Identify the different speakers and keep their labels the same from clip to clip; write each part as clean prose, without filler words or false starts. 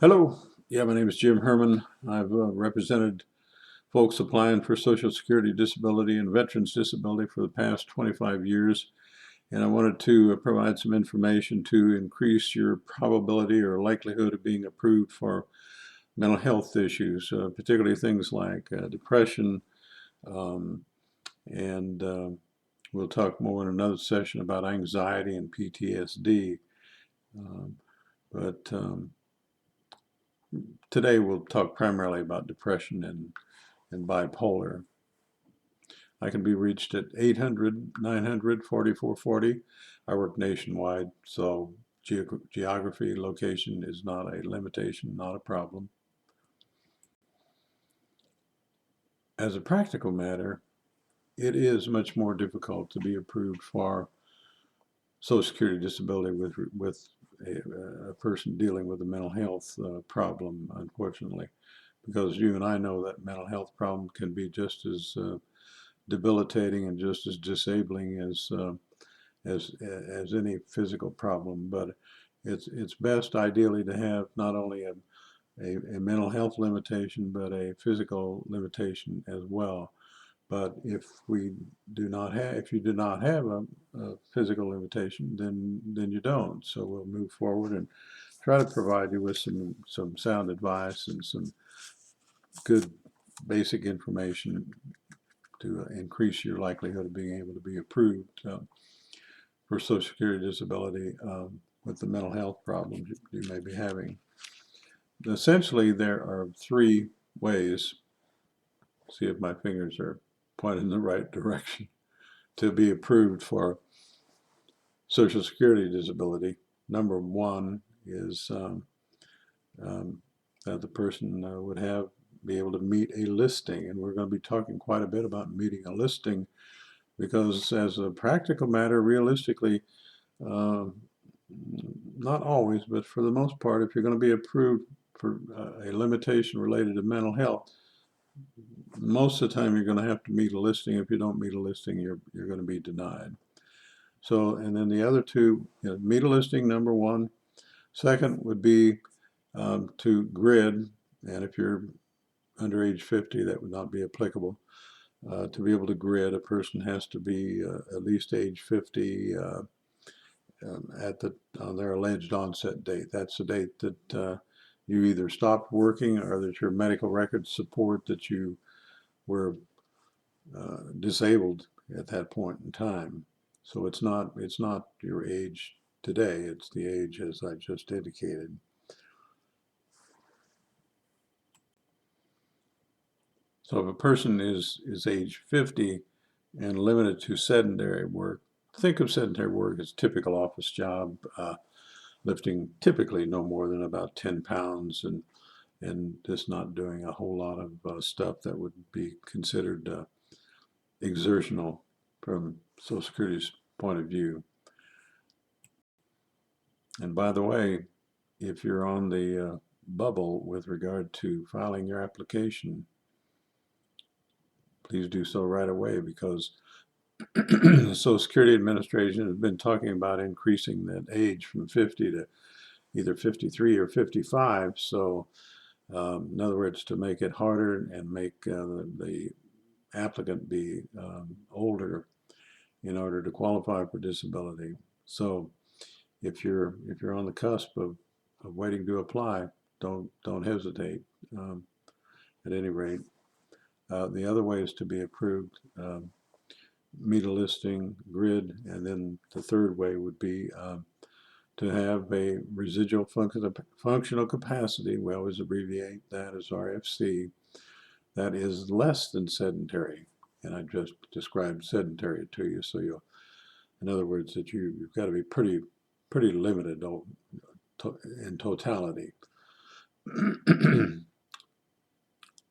Speaker 1: Hello. Yeah, my name is Jim Herman. I've represented folks applying for Social Security disability and veterans disability for the past 25 years. And I wanted to provide some information to increase your probability or likelihood of being approved for mental health issues, particularly things like depression. Um, and We'll talk more in another session about anxiety and PTSD. Um, but today we'll talk primarily about depression and bipolar. I can be reached at 800-900-4440. I work nationwide, so geography, location is not a limitation, not a problem. As a practical matter, it is much more difficult to be approved for Social Security disability with a person dealing with a mental health problem, unfortunately, because you and I know that mental health problem can be just as debilitating and just as disabling as any physical problem. But it's best ideally to have not only a mental health limitation but a physical limitation as well. But if you do not have a physical limitation, then you don't. So we'll move forward and try to provide you with some sound advice and some good basic information to increase your likelihood of being able to be approved for Social Security disability with the mental health problems you may be having. Essentially, there are three ways, see if my fingers are pointed in the right direction, to be approved for Social Security disability. Number one is that the person would be able to meet a listing, and we're going to be talking quite a bit about meeting a listing because as a practical matter, realistically, not always, but for the most part, if you're going to be approved for a limitation related to mental health, most of the time you're going to have to meet a listing. If you don't meet a listing, you're going to be denied. So, and then the other two, meet a listing, number one. Second would be to grid, and if you're under age 50, that would not be applicable. To be able to grid, a person has to be at least age 50 on their alleged onset date. That's the date that you either stopped working or that your medical records support that you were disabled at that point in time. So it's not your age today, it's the age as I just indicated. So if a person is age 50 and limited to sedentary work, think of sedentary work as typical office job, lifting typically no more than about 10 pounds and just not doing a whole lot of stuff that would be considered exertional from Social Security's point of view. And by the way, if you're on the bubble with regard to filing your application, please do so right away because the Social Security Administration has been talking about increasing that age from 50 to either 53 or 55. So, in other words, to make it harder and make the applicant be older in order to qualify for disability. So, if you're on the cusp of waiting to apply, don't hesitate. At any rate, the other ways to be approved. Meet a listing, grid, and then the third way would be to have a residual functional capacity, we always abbreviate that as RFC, that is less than sedentary. And I just described sedentary to you, so you'll, in other words, that you've got to be pretty limited in totality.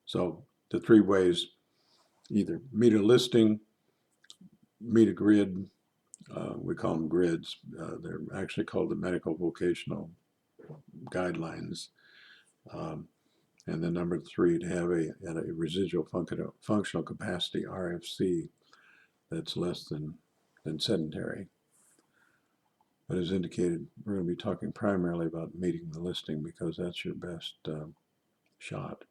Speaker 1: So the three ways, either meet a listing, meet a grid, we call them grids. They're actually called the medical vocational guidelines. And then number three, to have a residual functional capacity, RFC, that's less than sedentary. But as indicated, we're going to be talking primarily about meeting the listing because that's your best shot.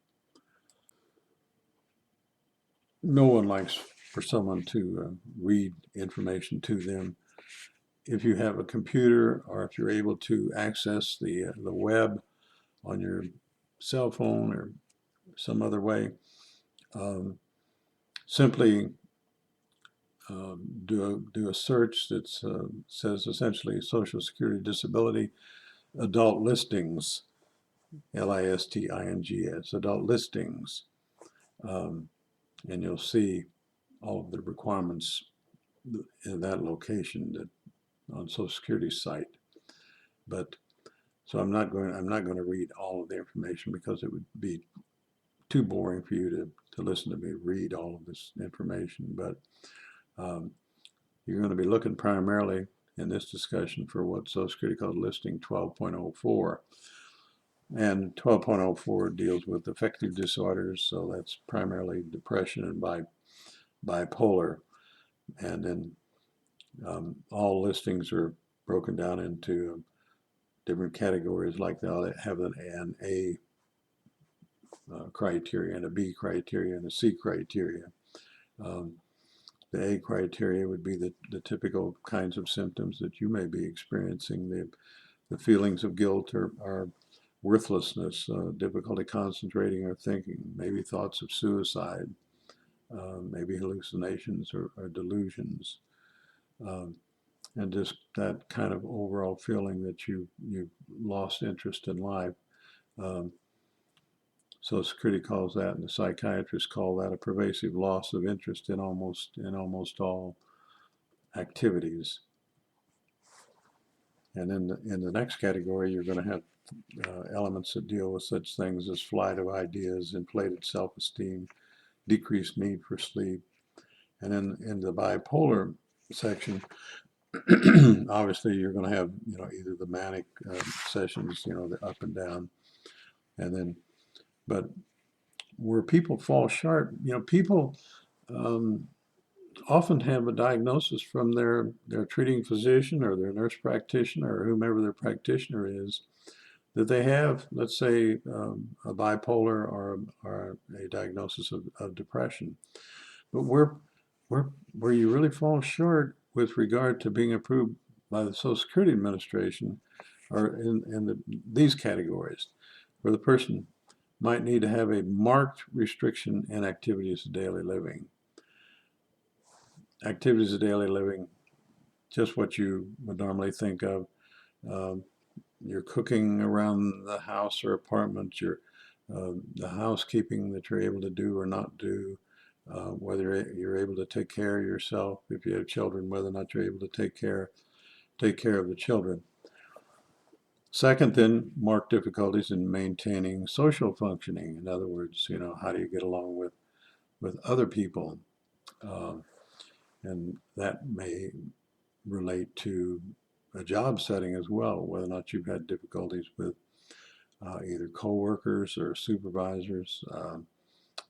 Speaker 1: No one likes for someone to read information to them. If you have a computer or if you're able to access the web on your cell phone or some other way, um, simply do a search that says essentially Social Security Disability Adult Listings, LISTINGS, Adult Listings, and you'll see all of the requirements in that location that on Social Security's site. But so I'm not going to read all of the information because it would be too boring for you to listen to me read all of this information. But you're going to be looking primarily in this discussion for what Social Security calls listing 12.04. And 12.04 deals with affective disorders, so that's primarily depression and bipolar. And then all listings are broken down into different categories, like they'll have an A criteria and a B criteria and a C criteria. The A criteria would be the typical kinds of symptoms that you may be experiencing. The feelings of guilt or worthlessness, difficulty concentrating or thinking, maybe thoughts of suicide, maybe hallucinations or delusions, and just that kind of overall feeling that you've lost interest in life. Social Security calls that, and the psychiatrists call that a pervasive loss of interest in almost all activities. And in the next category, you're going to have elements that deal with such things as flight of ideas, inflated self-esteem, decreased need for sleep. And then in the bipolar section, obviously you're going to have either the manic sessions, the up and down, and then but where people fall short, people often have a diagnosis from their treating physician or their nurse practitioner or whomever their practitioner is, that they have, let's say, a bipolar or a diagnosis of depression. But where you really fall short with regard to being approved by the Social Security Administration are in these categories, where the person might need to have a marked restriction in activities of daily living. Activities of daily living, just what you would normally think of. You're cooking around the house or apartment, the housekeeping that you're able to do or not do, whether you're able to take care of yourself, if you have children, whether or not you're able to take care of the children. Second, then, marked difficulties in maintaining social functioning. In other words, how do you get along with other people? And that may relate to a job setting as well, whether or not you've had difficulties with either coworkers or supervisors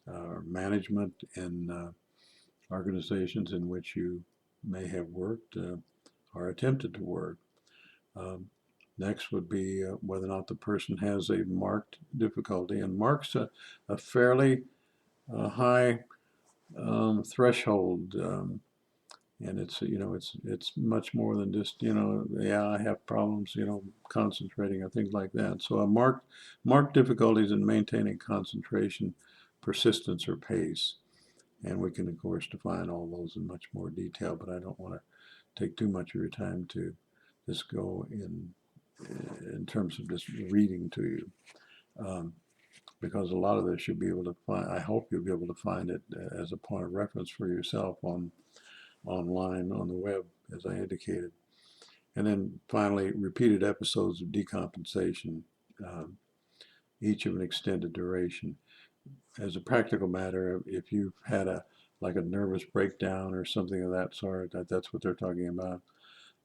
Speaker 1: or management in organizations in which you may have worked or attempted to work. Next would be whether or not the person has a marked difficulty, and marks a fairly high threshold, and it's much more than just I have problems concentrating or things like that. So a marked difficulties in maintaining concentration, persistence, or pace, and we can of course define all those in much more detail. But I don't want to take too much of your time to just go in terms of just reading to you. Because a lot of this you'll be able to find. I hope you'll be able to find it as a point of reference for yourself online on the web, as I indicated. And then finally, repeated episodes of decompensation, each of an extended duration. As a practical matter, if you've had a nervous breakdown or something of that sort, that's what they're talking about.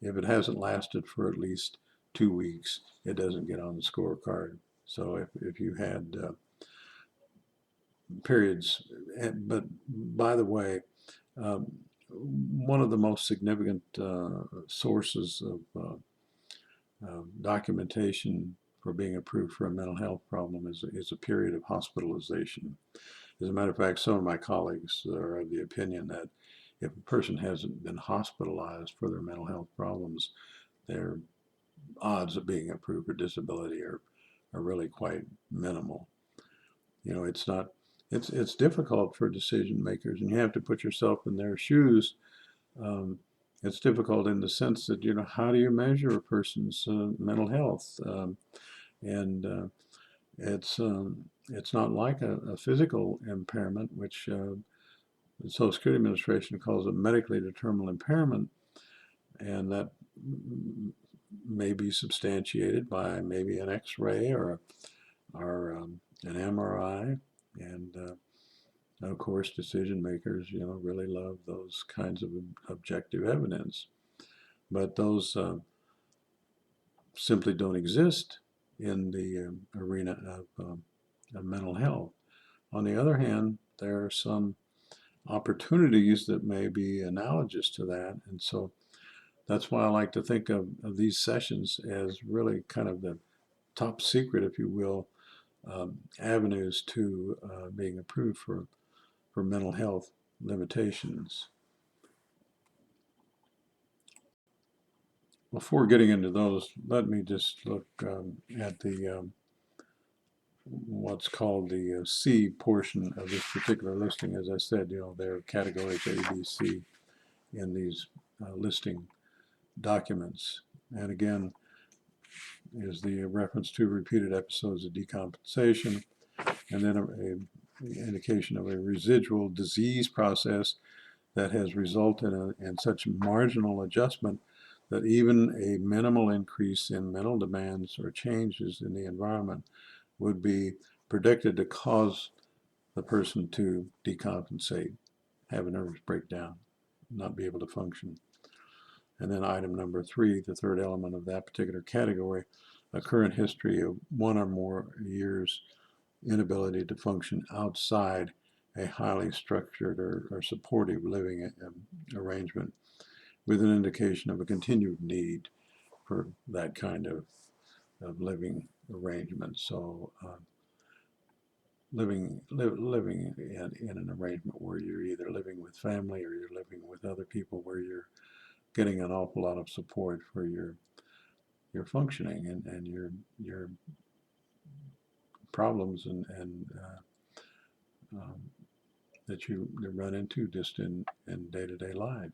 Speaker 1: If it hasn't lasted for at least 2 weeks, it doesn't get on the scorecard. So if you had periods, but by the way, one of the most significant sources documentation for being approved for a mental health problem is a period of hospitalization. As a matter of fact, some of my colleagues are of the opinion that if a person hasn't been hospitalized for their mental health problems, their odds of being approved for disability are really quite minimal. You know, it's difficult for decision makers, and you have to put yourself in their shoes. Um, it's difficult in the sense that, you know, how do you measure a person's mental health? And it's not like a physical impairment, which the Social Security Administration calls a medically determinable impairment, and that may be substantiated by maybe an X-ray or an MRI, and of course, decision makers, you know, really love those kinds of objective evidence, but those simply don't exist in the arena of mental health. On the other hand, there are some opportunities that may be analogous to that, and so that's why I like to think of these sessions as really kind of the top secret, if you will, avenues to being approved for mental health limitations. Before getting into those, let me just look at the what's called the C portion of this particular listing. As I said, you know, there are categories A, B, C in these listing documents. And again, is the reference to repeated episodes of decompensation, and then a indication of a residual disease process that has resulted in such marginal adjustment that even a minimal increase in mental demands or changes in the environment would be predicted to cause the person to decompensate, have a nervous breakdown, not be able to function. And then item number 3, the third element of that particular category, a current history of 1 or more years inability to function outside a highly structured or supportive living arrangement, with an indication of a continued need for that kind of living arrangement. So living in an arrangement where you're either living with family or you're living with other people, where you're getting an awful lot of support for your functioning and your problems and um, that you run into just in day-to-day life.